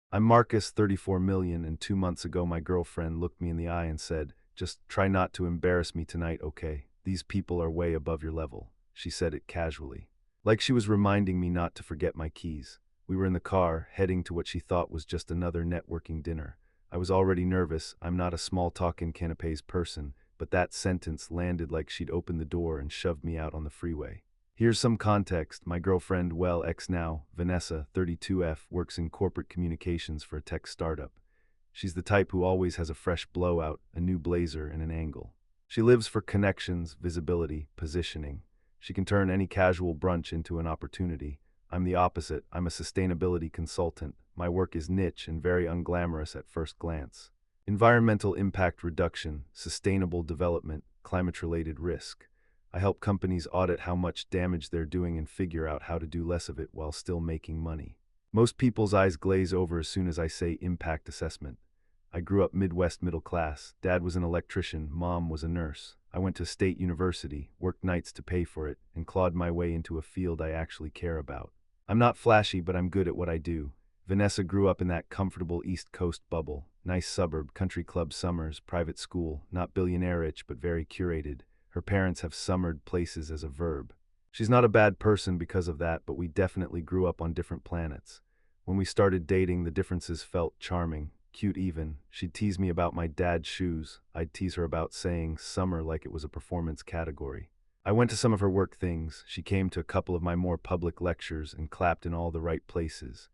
I'm Marcus, 34 million, and 2 months ago my girlfriend looked me in the eye and said, "Just try not to embarrass me tonight, okay? These people are way above your level." She said it casually, like she was reminding me not to forget my keys. We were in the car, heading to what she thought was just another networking dinner. I was already nervous. I'm not a small talk in canapes person, but that sentence landed like she'd opened the door and shoved me out on the freeway. Here's some context. My girlfriend, well, ex now, Vanessa, 32F, works in corporate communications for a tech startup. She's the type who always has a fresh blowout, a new blazer, and an angle. She lives for connections, visibility, positioning. She can turn any casual brunch into an opportunity. I'm the opposite. I'm a sustainability consultant. My work is niche and very unglamorous at first glance. Environmental impact reduction, sustainable development, climate-related risk. I help companies audit how much damage they're doing and figure out how to do less of it while still making money. Most people's eyes glaze over as soon as I say impact assessment. I grew up Midwest middle class. Dad was an electrician, mom was a nurse. I went to state university, worked nights to pay for it, and clawed my way into a field I actually care about. I'm not flashy, but I'm good at what I do. Vanessa grew up in that comfortable East Coast bubble. Nice suburb, country club summers, private school, not billionaire rich, but very curated. Her parents have summered places as a verb. She's not a bad person because of that, but we definitely grew up on different planets. When we started dating, the differences felt charming, cute even. She'd tease me about my dad's shoes. I'd tease her about saying summer like it was a performance category. I went to some of her work things. She came to a couple of my more public lectures and clapped in all the right places.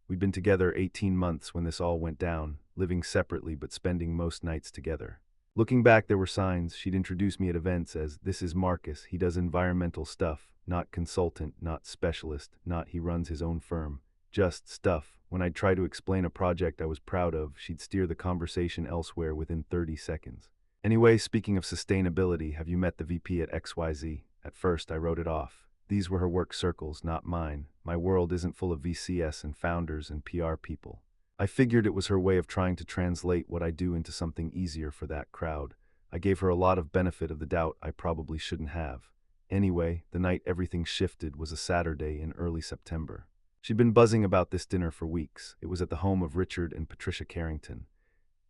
We'd been together 18 months when this all went down, living separately but spending most nights together. Looking back, there were signs. She'd introduce me at events as, "This is Marcus, he does environmental stuff, not consultant, not specialist, not he runs his own firm, just stuff." When I'd try to explain a project I was proud of, she'd steer the conversation elsewhere within 30 seconds. Anyway, speaking of sustainability, have you met the VP at XYZ? At first, I wrote it off. These were her work circles, not mine. My world isn't full of VCS and founders and PR people. I figured it was her way of trying to translate what I do into something easier for that crowd. I gave her a lot of benefit of the doubt I probably shouldn't have. Anyway, the night everything shifted was a Saturday in early September. She'd been buzzing about this dinner for weeks. It was at the home of Richard and Patricia Carrington.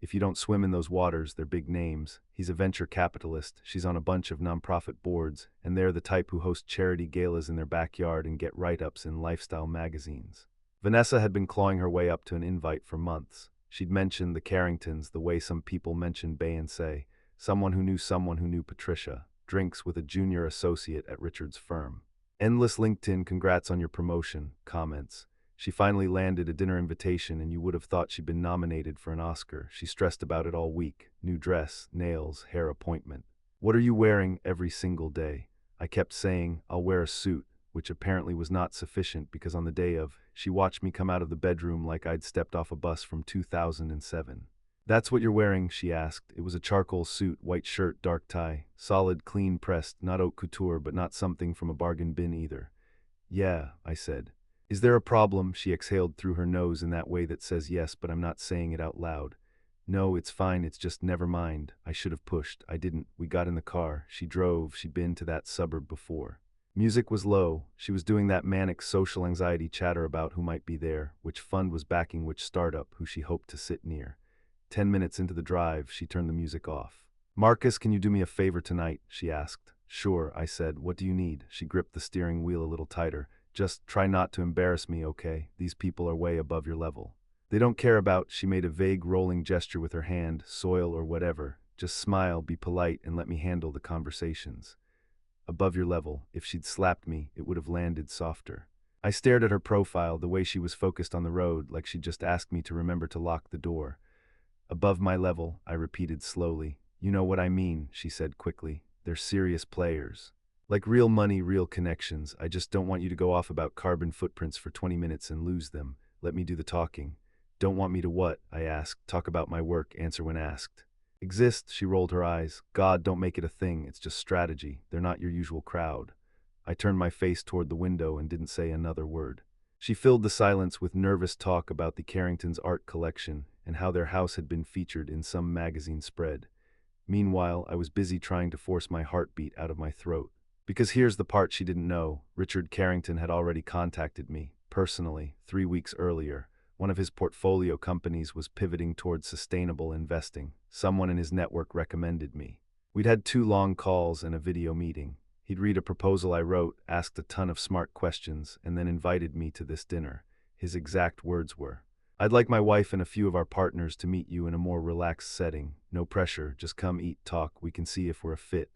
If you don't swim in those waters, they're big names. He's a venture capitalist, she's on a bunch of nonprofit boards, and they're the type who host charity galas in their backyard and get write-ups in lifestyle magazines. Vanessa had been clawing her way up to an invite for months. She'd mentioned the Carringtons the way some people mention Bay and Say, someone who knew Patricia, drinks with a junior associate at Richard's firm. Endless LinkedIn congrats on your promotion comments. She finally landed a dinner invitation and you would have thought she'd been nominated for an Oscar. She stressed about it all week. New dress, nails, hair appointment. "What are you wearing?" every single day. I kept saying, "I'll wear a suit," which apparently was not sufficient because on the day of, she watched me come out of the bedroom like I'd stepped off a bus from 2007. "That's what you're wearing?" she asked. It was a charcoal suit, white shirt, dark tie. Solid, clean pressed, not haute couture, but not something from a bargain bin either. "Yeah," I said. "Is there a problem?" She exhaled through her nose in that way that says yes, but I'm not saying it out loud. "No, it's fine, it's just never mind." I should have pushed. I didn't. We got in the car. She drove. She'd been to that suburb before. Music was low. She was doing that manic social anxiety chatter about who might be there, which fund was backing which startup, who she hoped to sit near. 10 minutes into the drive, she turned the music off. "Marcus, can you do me a favor tonight?" she asked. "Sure," I said. "What do you need?" She gripped the steering wheel a little tighter. "Just try not to embarrass me, okay? These people are way above your level. They don't care about," she made a vague rolling gesture with her hand, "soil or whatever. Just smile, be polite, and let me handle the conversations." Above your level. If she'd slapped me, it would have landed softer. I stared at her profile, the way she was focused on the road, like she'd just asked me to remember to lock the door. "Above my level," I repeated slowly. "You know what I mean," she said quickly. "They're serious players. Like real money, real connections. I just don't want you to go off about carbon footprints for 20 minutes and lose them. Let me do the talking." "Don't want me to what?" I asked. "Talk about my work, answer when asked." "Exist," she rolled her eyes. "God, don't make it a thing, it's just strategy. They're not your usual crowd." I turned my face toward the window and didn't say another word. She filled the silence with nervous talk about the Carringtons' art collection and how their house had been featured in some magazine spread. Meanwhile, I was busy trying to force my heartbeat out of my throat. Because here's the part she didn't know. Richard Carrington had already contacted me, personally, 3 weeks earlier, One of his portfolio companies was pivoting towards sustainable investing. Someone in his network recommended me. We'd had 2 long calls and a video meeting. He'd read a proposal I wrote, asked a ton of smart questions, and then invited me to this dinner. His exact words were, "I'd like my wife and a few of our partners to meet you in a more relaxed setting. No pressure, just come eat, talk, we can see if we're a fit."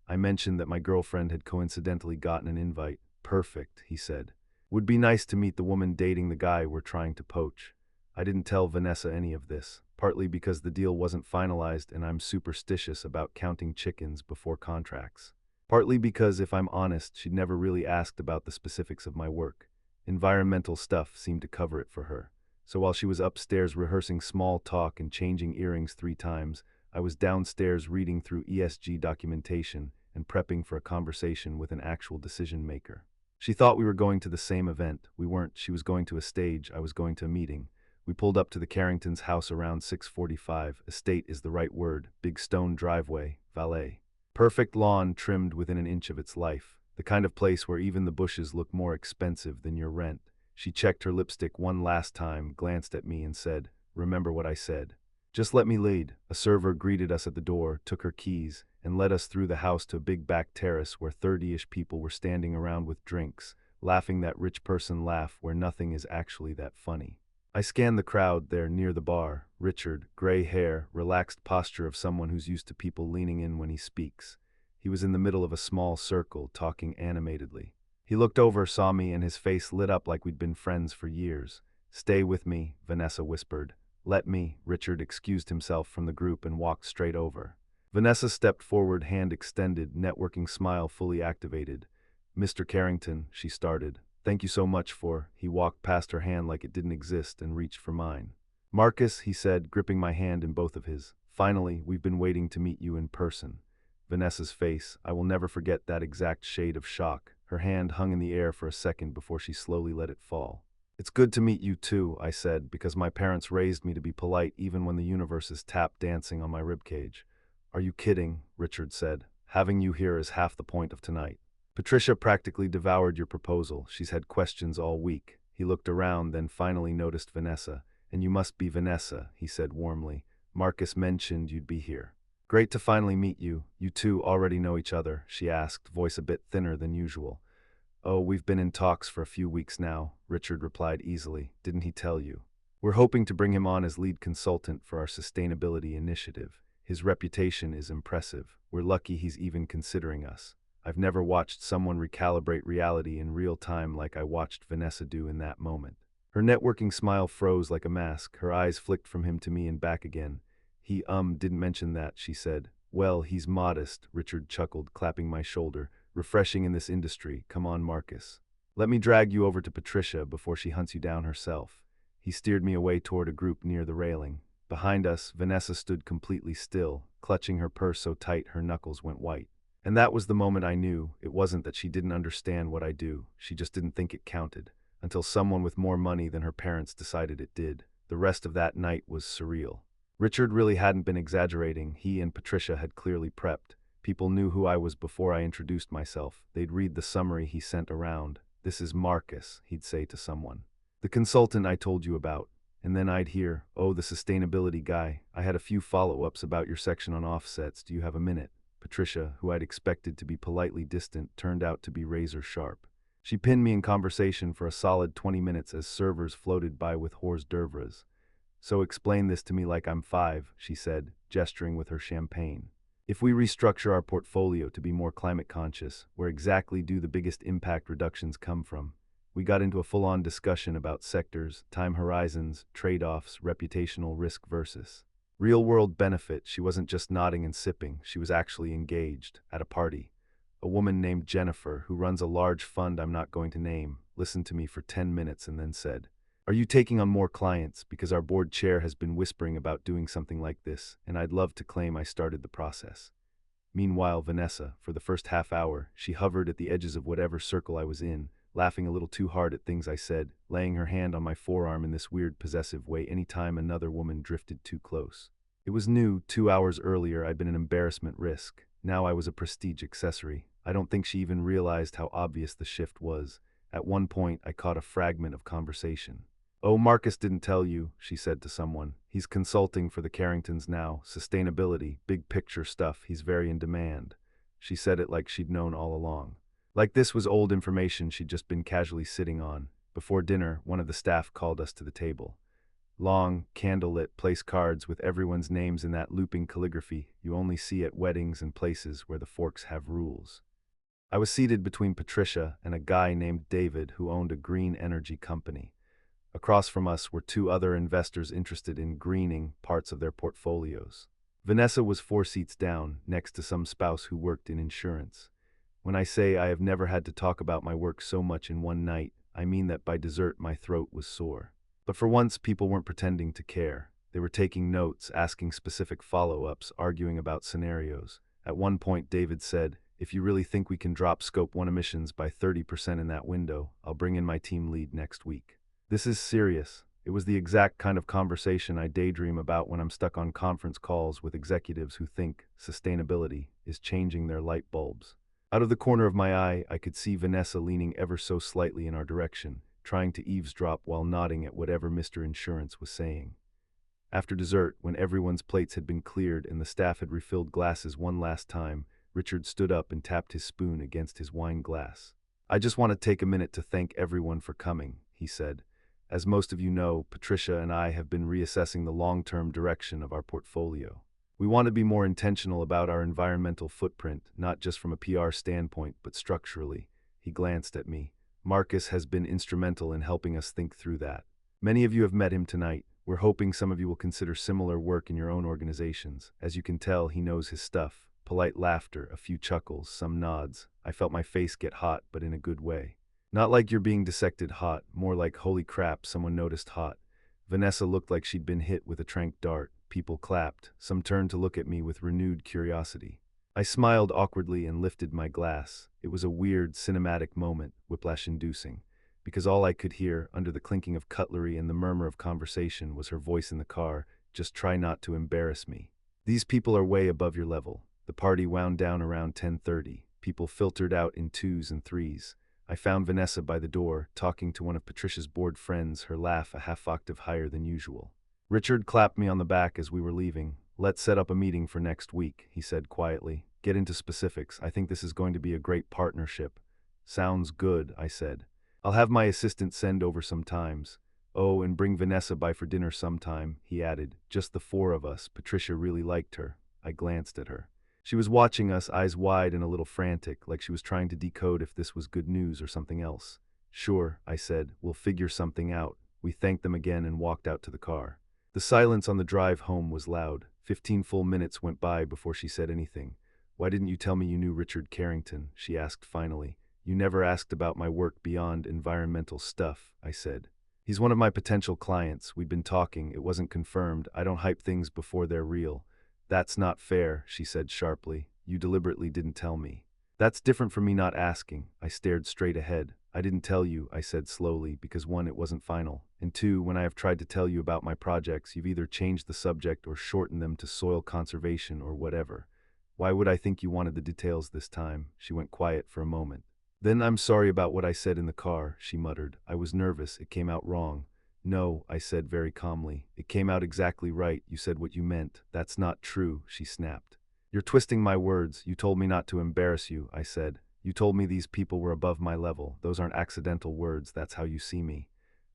I mentioned that my girlfriend had coincidentally gotten an invite. "Perfect," he said. "Would be nice to meet the woman dating the guy we're trying to poach." I didn't tell Vanessa any of this, partly because the deal wasn't finalized and I'm superstitious about counting chickens before contracts. Partly because, if I'm honest, she'd never really asked about the specifics of my work. Environmental stuff seemed to cover it for her. So while she was upstairs rehearsing small talk and changing earrings 3 times, I was downstairs reading through ESG documentation and prepping for a conversation with an actual decision maker. She thought we were going to the same event. We weren't. She was going to a stage, I was going to a meeting. We pulled up to the Carringtons' house around 6:45. Estate is the right word. Big stone driveway, valet. Perfect lawn trimmed within an inch of its life. The kind of place where even the bushes look more expensive than your rent. She checked her lipstick one last time, glanced at me and said, "Remember what I said." "Just let me lead." A server greeted us at the door, took her keys, and led us through the house to a big back terrace where 30-ish people were standing around with drinks, laughing that rich person laugh where nothing is actually that funny. I scanned the crowd there near the bar. Richard, gray hair, relaxed posture of someone who's used to people leaning in when he speaks. He was in the middle of a small circle, talking animatedly. He looked over, saw me, and his face lit up like we'd been friends for years. "Stay with me," Vanessa whispered. "Let me." Richard excused himself from the group and walked straight over. Vanessa stepped forward, hand extended, networking smile fully activated. "Mr. Carrington," she started. "Thank you so much for..." He walked past her hand like it didn't exist and reached for mine. "Marcus," he said, gripping my hand in both of his. "Finally, we've been waiting to meet you in person." Vanessa's face, I will never forget that exact shade of shock. Her hand hung in the air for a second before she slowly let it fall. "It's good to meet you too," I said, because my parents raised me to be polite even when the universe is tap dancing on my ribcage. "Are you kidding?" Richard said. "Having you here is half the point of tonight. Patricia practically devoured your proposal. She's had questions all week." He looked around, then finally noticed Vanessa. "And you must be Vanessa," he said warmly. "Marcus mentioned you'd be here." "Great to finally meet you. You two already know each other?" she asked, voice a bit thinner than usual. "Oh, we've been in talks for a few weeks now," Richard replied easily. "Didn't he tell you? We're hoping to bring him on as lead consultant for our sustainability initiative. His reputation is impressive. We're lucky he's even considering us." I've never watched someone recalibrate reality in real time like I watched Vanessa do in that moment. Her networking smile froze like a mask. Her eyes flicked from him to me and back again. "He, didn't mention that," she said. "Well, he's modest," Richard chuckled, clapping my shoulder. "Refreshing in this industry. Come on, Marcus. Let me drag you over to Patricia before she hunts you down herself." He steered me away toward a group near the railing. Behind us, Vanessa stood completely still, clutching her purse so tight her knuckles went white. And that was the moment I knew it wasn't that she didn't understand what I do, she just didn't think it counted, until someone with more money than her parents decided it did. The rest of that night was surreal. Richard really hadn't been exaggerating. He and Patricia had clearly prepped. People knew who I was before I introduced myself. They'd read the summary he sent around. "This is Marcus," he'd say to someone. "The consultant I told you about." And then I'd hear, "Oh, the sustainability guy. I had a few follow-ups about your section on offsets. Do you have a minute?" Patricia, who I'd expected to be politely distant, turned out to be razor sharp. She pinned me in conversation for a solid 20 minutes as servers floated by with hors d'oeuvres. "So explain this to me like I'm 5, she said, gesturing with her champagne. "If we restructure our portfolio to be more climate conscious, where exactly do the biggest impact reductions come from?" We got into a full-on discussion about sectors, time horizons, trade-offs, reputational risk versus real-world benefit. She wasn't just nodding and sipping, she was actually engaged. At a party, a woman named Jennifer, who runs a large fund I'm not going to name, listened to me for 10 minutes and then said, "Are you taking on more clients? Because our board chair has been whispering about doing something like this, and I'd love to claim I started the process." Meanwhile, Vanessa, for the first half hour, she hovered at the edges of whatever circle I was in, laughing a little too hard at things I said, laying her hand on my forearm in this weird possessive way anytime another woman drifted too close. It was new. 2 hours earlier I'd been an embarrassment risk. Now I was a prestige accessory. I don't think she even realized how obvious the shift was. At one point I caught a fragment of conversation. "Oh, Marcus didn't tell you," she said to someone. "He's consulting for the Carringtons now. Sustainability, big picture stuff. He's very in demand." She said it like she'd known all along. Like this was old information she'd just been casually sitting on. Before dinner, one of the staff called us to the table. Long, candlelit place cards with everyone's names in that looping calligraphy you only see at weddings and places where the forks have rules. I was seated between Patricia and a guy named David who owned a green energy company. Across from us were two other investors interested in greening parts of their portfolios. Vanessa was 4 seats down, next to some spouse who worked in insurance. When I say I have never had to talk about my work so much in one night, I mean that by dessert my throat was sore. But for once, people weren't pretending to care. They were taking notes, asking specific follow-ups, arguing about scenarios. At one point, David said, "If you really think we can drop Scope 1 emissions by 30% in that window, I'll bring in my team lead next week." This is serious. It was the exact kind of conversation I daydream about when I'm stuck on conference calls with executives who think sustainability is changing their light bulbs. Out of the corner of my eye, I could see Vanessa leaning ever so slightly in our direction, trying to eavesdrop while nodding at whatever Mr. Insurance was saying. After dessert, when everyone's plates had been cleared and the staff had refilled glasses one last time, Richard stood up and tapped his spoon against his wine glass. "I just want to take a minute to thank everyone for coming," he said. "As most of you know, Patricia and I have been reassessing the long-term direction of our portfolio. We want to be more intentional about our environmental footprint, not just from a PR standpoint, but structurally." He glanced at me. "Marcus has been instrumental in helping us think through that. Many of you have met him tonight. We're hoping some of you will consider similar work in your own organizations. As you can tell, he knows his stuff." Polite laughter, a few chuckles, some nods. I felt my face get hot, but in a good way. Not like you're being dissected hot, more like holy crap, someone noticed hot. Vanessa looked like she'd been hit with a tranq dart. People clapped. Some turned to look at me with renewed curiosity. I smiled awkwardly and lifted my glass. It was a weird, cinematic moment, whiplash-inducing, because all I could hear, under the clinking of cutlery and the murmur of conversation, was her voice in the car. "Just try not to embarrass me. These people are way above your level." The party wound down around 10:30. People filtered out in twos and threes. I found Vanessa by the door, talking to one of Patricia's bored friends, her laugh a half-octave higher than usual. Richard clapped me on the back as we were leaving. "Let's set up a meeting for next week," he said quietly. "Get into specifics. I think this is going to be a great partnership." "Sounds good," I said. "I'll have my assistant send over some times. Oh, and bring Vanessa by for dinner sometime," he added. "Just the four of us." Patricia really liked her. I glanced at her. She was watching us, eyes wide and a little frantic, like she was trying to decode if this was good news or something else. "Sure," I said. "We'll figure something out." We thanked them again and walked out to the car. The silence on the drive home was loud. 15 full minutes went by before she said anything. "Why didn't you tell me you knew Richard Carrington?" she asked finally. "You never asked about my work beyond environmental stuff," I said. "He's one of my potential clients. We'd been talking. It wasn't confirmed. I don't hype things before they're real." "That's not fair," she said sharply. "You deliberately didn't tell me." "That's different from me not asking." I stared straight ahead. "I didn't tell you," I said slowly, "because 1, it wasn't final, and 2, when I have tried to tell you about my projects, you've either changed the subject or shortened them to soil conservation or whatever. Why would I think you wanted the details this time?" She went quiet for a moment. "Then I'm sorry about what I said in the car," she muttered. "I was nervous. It came out wrong." "No," I said very calmly. "It came out exactly right. You said what you meant." "That's not true," she snapped. "You're twisting my words. You told me not to embarrass you," I said. "You told me these people were above my level. Those aren't accidental words. That's how you see me."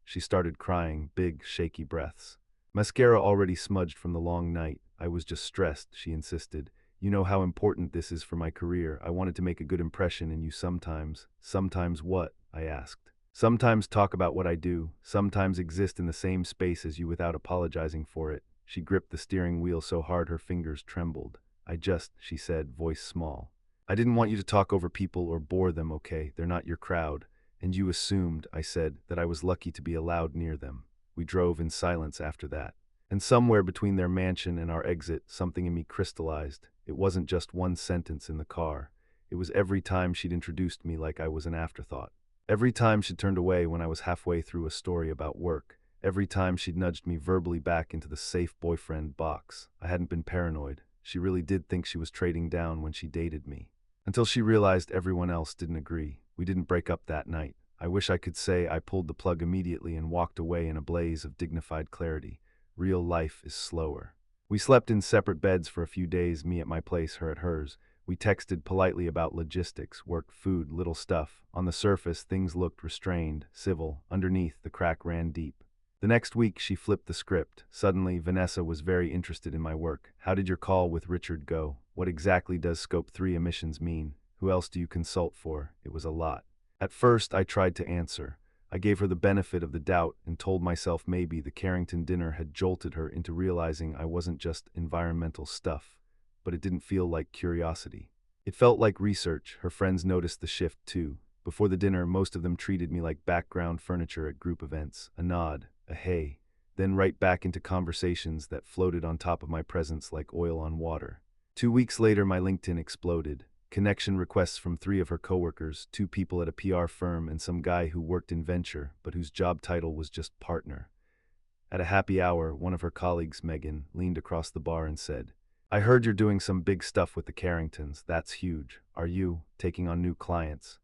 She started crying, big, shaky breaths. "Mascara already smudged from the long night. I was just stressed," she insisted. "You know how important this is for my career. I wanted to make a good impression in you sometimes." "Sometimes what?" I asked. "Sometimes talk about what I do, sometimes exist in the same space as you without apologizing for it." She gripped the steering wheel so hard her fingers trembled. She said, voice small. "I didn't want you to talk over people or bore them, okay? They're not your crowd." "And you assumed," I said, "that I was lucky to be allowed near them." We drove in silence after that. And somewhere between their mansion and our exit, something in me crystallized. It wasn't just one sentence in the car. It was every time she'd introduced me like I was an afterthought. Every time she'd turned away when I was halfway through a story about work. Every time she'd nudged me verbally back into the safe boyfriend box. I hadn't been paranoid. She really did think she was trading down when she dated me. Until she realized everyone else didn't agree. We didn't break up that night. I wish I could say I pulled the plug immediately and walked away in a blaze of dignified clarity. Real life is slower. We slept in separate beds for a few days, me at my place, her at hers. We texted politely about logistics, work, food, little stuff. On the surface, things looked restrained, civil. Underneath, the crack ran deep. The next week, she flipped the script. Suddenly, Vanessa was very interested in my work. How did your call with Richard go? What exactly does Scope 3 emissions mean? Who else do you consult for? It was a lot. At first, I tried to answer. I gave her the benefit of the doubt and told myself maybe the Carrington dinner had jolted her into realizing I wasn't just environmental stuff, but it didn't feel like curiosity. It felt like research. Her friends noticed the shift too. Before the dinner, most of them treated me like background furniture at group events. A nod, a hey, then right back into conversations that floated on top of my presence like oil on water. 2 weeks later, my LinkedIn exploded. Connection requests from 3 of her coworkers, 2 people at a PR firm and some guy who worked in venture, but whose job title was just partner. At a happy hour, one of her colleagues, Megan, leaned across the bar and said, I heard you're doing some big stuff with the Carringtons. That's huge. Are you taking on new clients?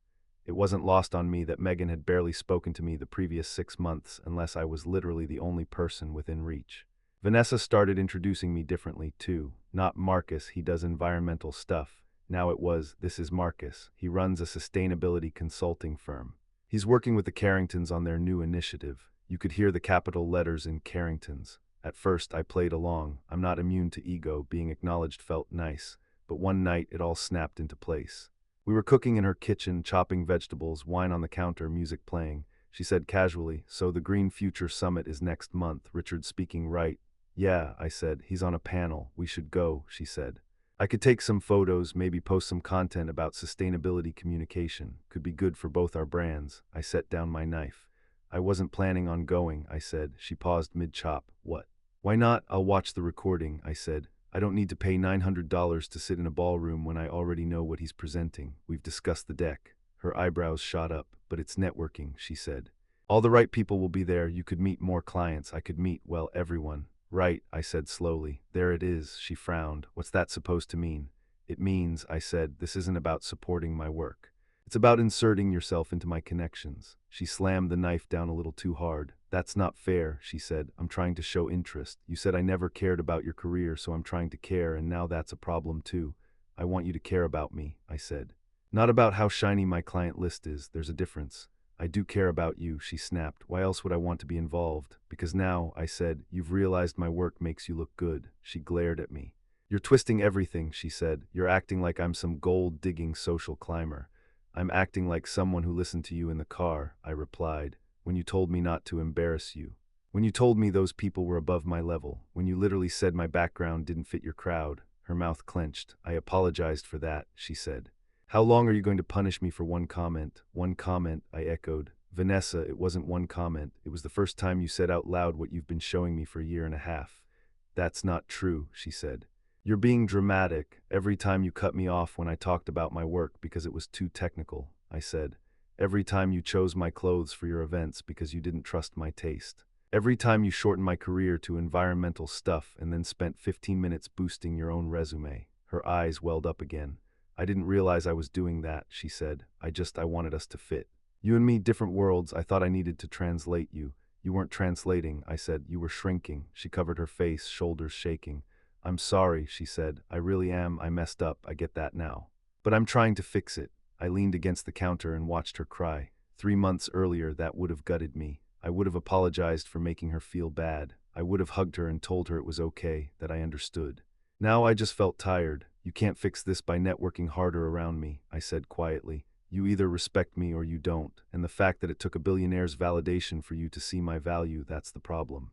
It wasn't lost on me that Megan had barely spoken to me the previous 6 months unless I was literally the only person within reach. Vanessa started introducing me differently too. Not Marcus, he does environmental stuff. Now it was, this is Marcus. He runs a sustainability consulting firm. He's working with the Carringtons on their new initiative. You could hear the capital letters in Carringtons. At first, I played along. I'm not immune to ego. Being acknowledged felt nice. But one night, it all snapped into place. We were cooking in her kitchen, chopping vegetables, wine on the counter, music playing. She said casually, so the Green Future Summit is next month. Richard's speaking, right? Yeah, I said. He's on a panel. We should go, she said. I could take some photos, maybe post some content about sustainability communication. Could be good for both our brands. I set down my knife. I wasn't planning on going, I said. She paused mid-chop. What? Why not? I'll watch the recording, I said. I don't need to pay $900 to sit in a ballroom when I already know what he's presenting. We've discussed the deck. Her eyebrows shot up. But it's networking, she said. All the right people will be there. You could meet more clients. I could meet, well, everyone. Right, I said slowly. There it is, she frowned. What's that supposed to mean? It means, I said, this isn't about supporting my work. It's about inserting yourself into my connections. She slammed the knife down a little too hard. That's not fair, she said. I'm trying to show interest. You said I never cared about your career, so I'm trying to care, and now that's a problem too. I want you to care about me, I said. Not about how shiny my client list is. There's a difference. I do care about you, she snapped. Why else would I want to be involved? Because now, I said, you've realized my work makes you look good. She glared at me. You're twisting everything, she said. You're acting like I'm some gold-digging social climber. I'm acting like someone who listened to you in the car, I replied, when you told me not to embarrass you. When you told me those people were above my level. When you literally said my background didn't fit your crowd. Her mouth clenched. I apologized for that, she said. How long are you going to punish me for one comment? One comment, I echoed. Vanessa, it wasn't one comment. It was the first time you said out loud what you've been showing me for a year and a half. That's not true, she said. You're being dramatic. Every time you cut me off when I talked about my work because it was too technical, I said. Every time you chose my clothes for your events because you didn't trust my taste. Every time you shortened my career to environmental stuff and then spent 15 minutes boosting your own resume. Her eyes welled up again. I didn't realize I was doing that, she said. I wanted us to fit. You and me, different worlds. I thought I needed to translate you. You weren't translating, I said. You were shrinking. She covered her face, shoulders shaking. I'm sorry, she said. I really am. I messed up. I get that now. But I'm trying to fix it. I leaned against the counter and watched her cry. 3 months earlier, that would have gutted me. I would have apologized for making her feel bad. I would have hugged her and told her it was okay, that I understood. Now I just felt tired. You can't fix this by networking harder around me, I said quietly. You either respect me or you don't, and the fact that it took a billionaire's validation for you to see my value, that's the problem.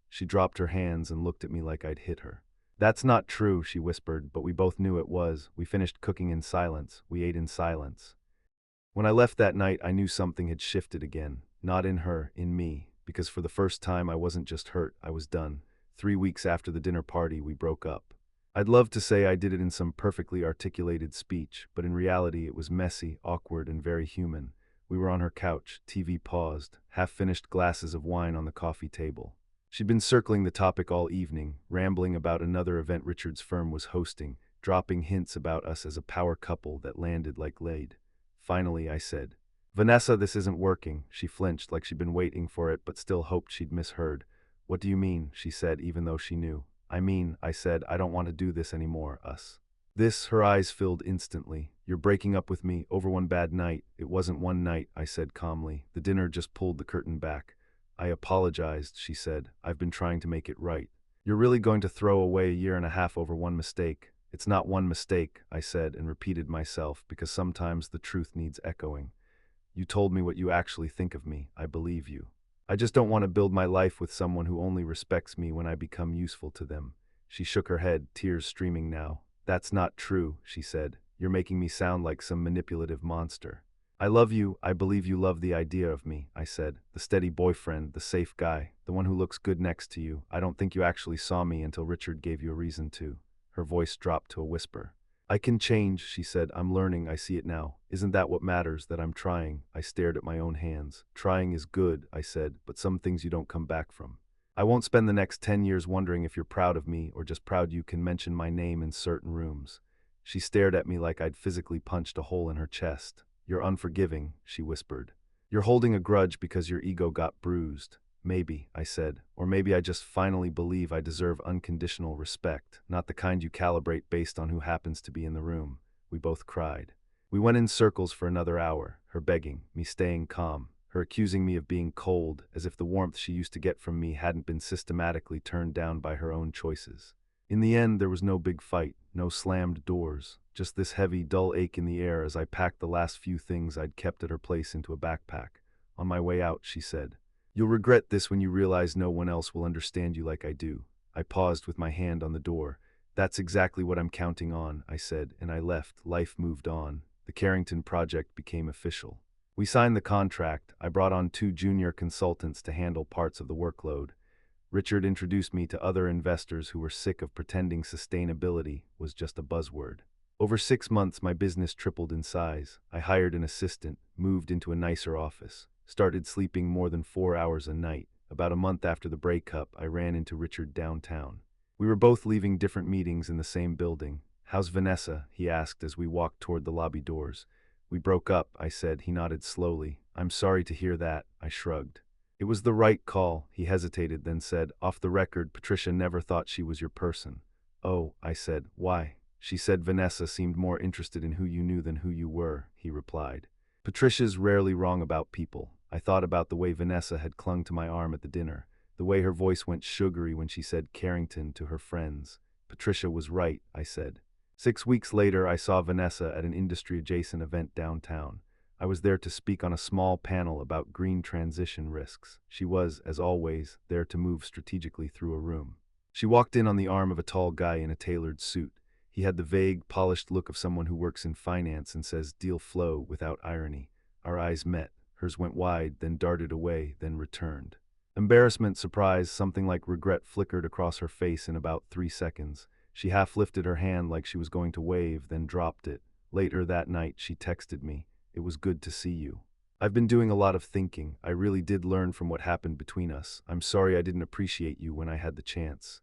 She dropped her hands and looked at me like I'd hit her. That's not true, she whispered, but we both knew it was. We finished cooking in silence. We ate in silence. When I left that night, I knew something had shifted again. Not in her, in me, because for the first time I wasn't just hurt, I was done. 3 weeks after the dinner party, we broke up. I'd love to say I did it in some perfectly articulated speech, but in reality it was messy, awkward, and very human. We were on her couch, TV paused, half-finished glasses of wine on the coffee table. She'd been circling the topic all evening, rambling about another event Richard's firm was hosting, dropping hints about us as a power couple that landed like lead. Finally, I said, Vanessa, this isn't working. She flinched like she'd been waiting for it but still hoped she'd misheard. What do you mean? She said, even though she knew. I said, I don't want to do this anymore, us. This, her eyes filled instantly. You're breaking up with me over one bad night. It wasn't one night, I said calmly. The dinner just pulled the curtain back. I apologized, she said. I've been trying to make it right. You're really going to throw away a year and a half over one mistake? It's not one mistake, I said and repeated myself because sometimes the truth needs echoing. You told me what you actually think of me. I believe you. I just don't want to build my life with someone who only respects me when I become useful to them. She shook her head, tears streaming now. That's not true, she said. You're making me sound like some manipulative monster. I love you. I believe you love the idea of me, I said. The steady boyfriend, the safe guy, the one who looks good next to you. I don't think you actually saw me until Richard gave you a reason to. Her voice dropped to a whisper. I can change, she said. I'm learning. I see it now. Isn't that what matters, that I'm trying? I stared at my own hands. Trying is good, I said, but some things you don't come back from. I won't spend the next 10 years wondering if you're proud of me or just proud you can mention my name in certain rooms. She stared at me like I'd physically punched a hole in her chest. You're unforgiving, she whispered. You're holding a grudge because your ego got bruised. Maybe, I said, or maybe I just finally believe I deserve unconditional respect, not the kind you calibrate based on who happens to be in the room. We both cried. We went in circles for another hour, her begging, me staying calm, her accusing me of being cold, as if the warmth she used to get from me hadn't been systematically turned down by her own choices. In the end, there was no big fight, no slammed doors, just this heavy, dull ache in the air as I packed the last few things I'd kept at her place into a backpack. On my way out, she said, You'll regret this when you realize no one else will understand you like I do. I paused with my hand on the door. That's exactly what I'm counting on, I said, and I left. Life moved on. The Carrington project became official. We signed the contract. I brought on 2 junior consultants to handle parts of the workload. Richard introduced me to other investors who were sick of pretending sustainability was just a buzzword. Over 6 months, my business tripled in size. I hired an assistant, moved into a nicer office, started sleeping more than 4 hours a night. About a month after the breakup, I ran into Richard downtown. We were both leaving different meetings in the same building. How's Vanessa? He asked as we walked toward the lobby doors. We broke up, I said. He nodded slowly. I'm sorry to hear that, I shrugged. It was the right call, he hesitated, then said, off the record, Patricia never thought she was your person. Oh, I said, why? She said Vanessa seemed more interested in who you knew than who you were, he replied. Patricia's rarely wrong about people. I thought about the way Vanessa had clung to my arm at the dinner, the way her voice went sugary when she said Carrington to her friends. Patricia was right, I said. 6 weeks later, I saw Vanessa at an industry-adjacent event downtown. I was there to speak on a small panel about green transition risks. She was, as always, there to move strategically through a room. She walked in on the arm of a tall guy in a tailored suit. He had the vague, polished look of someone who works in finance and says deal flow without irony. Our eyes met. Hers went wide, then darted away, then returned. Embarrassment, surprise, something like regret flickered across her face in about 3 seconds. She half lifted her hand like she was going to wave, then dropped it. Later that night, she texted me, "It was good to see you. I've been doing a lot of thinking. I really did learn from what happened between us. I'm sorry I didn't appreciate you when I had the chance."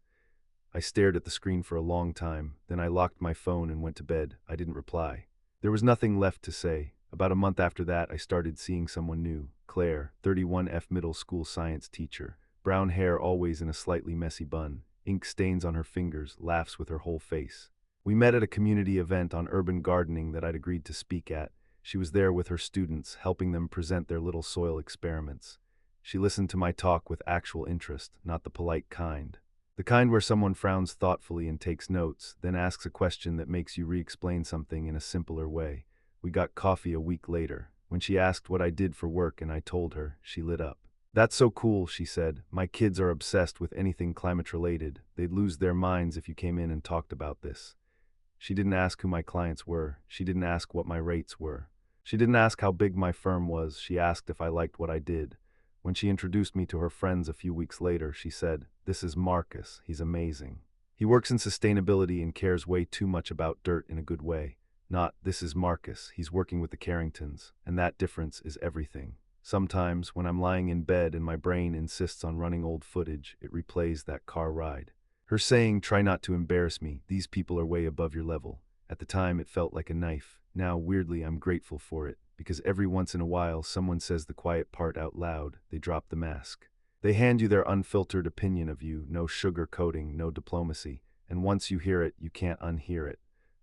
I stared at the screen for a long time, then I locked my phone and went to bed. I didn't reply. There was nothing left to say. About a month after that, I started seeing someone new. Claire, 31F middle school science teacher. Brown hair always in a slightly messy bun. Ink stains on her fingers, laughs with her whole face. We met at a community event on urban gardening that I'd agreed to speak at. She was there with her students, helping them present their little soil experiments. She listened to my talk with actual interest, not the polite kind. The kind where someone frowns thoughtfully and takes notes, then asks a question that makes you re-explain something in a simpler way. We got coffee a week later. When she asked what I did for work and I told her, she lit up. "That's so cool," she said. "My kids are obsessed with anything climate-related. They'd lose their minds if you came in and talked about this." She didn't ask who my clients were. She didn't ask what my rates were. She didn't ask how big my firm was. She asked if I liked what I did. When she introduced me to her friends a few weeks later, she said, "This is Marcus. He's amazing. He works in sustainability and cares way too much about dirt in a good way." Not, "This is Marcus. He's working with the Carringtons, and that difference is everything." Sometimes, when I'm lying in bed and my brain insists on running old footage, it replays that car ride. Her saying, "Try not to embarrass me. These people are way above your level." At the time, it felt like a knife. Now, weirdly, I'm grateful for it, because every once in a while someone says the quiet part out loud, they drop the mask. They hand you their unfiltered opinion of you, no sugar coating, no diplomacy, and once you hear it, you can't unhear it.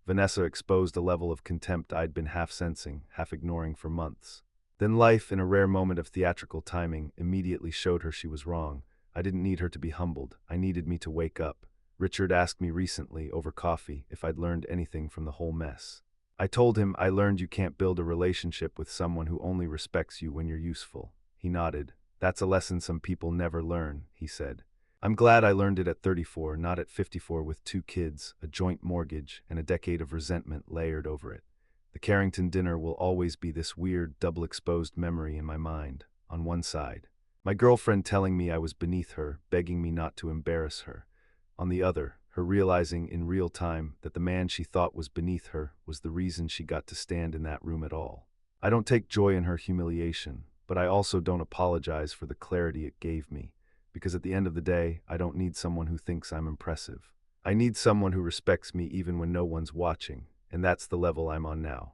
Vanessa exposed a level of contempt I'd been half sensing, half ignoring for months. Then life, in a rare moment of theatrical timing, immediately showed her she was wrong. I didn't need her to be humbled. I needed me to wake up. Richard asked me recently, over coffee, if I'd learned anything from the whole mess. I told him I learned you can't build a relationship with someone who only respects you when you're useful. He nodded. That's a lesson some people never learn, he said. I'm glad I learned it at 34, not at 54 with 2 kids, a joint mortgage, and a decade of resentment layered over it. The Carrington dinner will always be this weird, double-exposed memory in my mind. On one side, my girlfriend telling me I was beneath her, begging me not to embarrass her. On the other, her realizing in real time that the man she thought was beneath her was the reason she got to stand in that room at all. I don't take joy in her humiliation, but I also don't apologize for the clarity it gave me, because at the end of the day, I don't need someone who thinks I'm impressive. I need someone who respects me even when no one's watching, and that's the level I'm on now.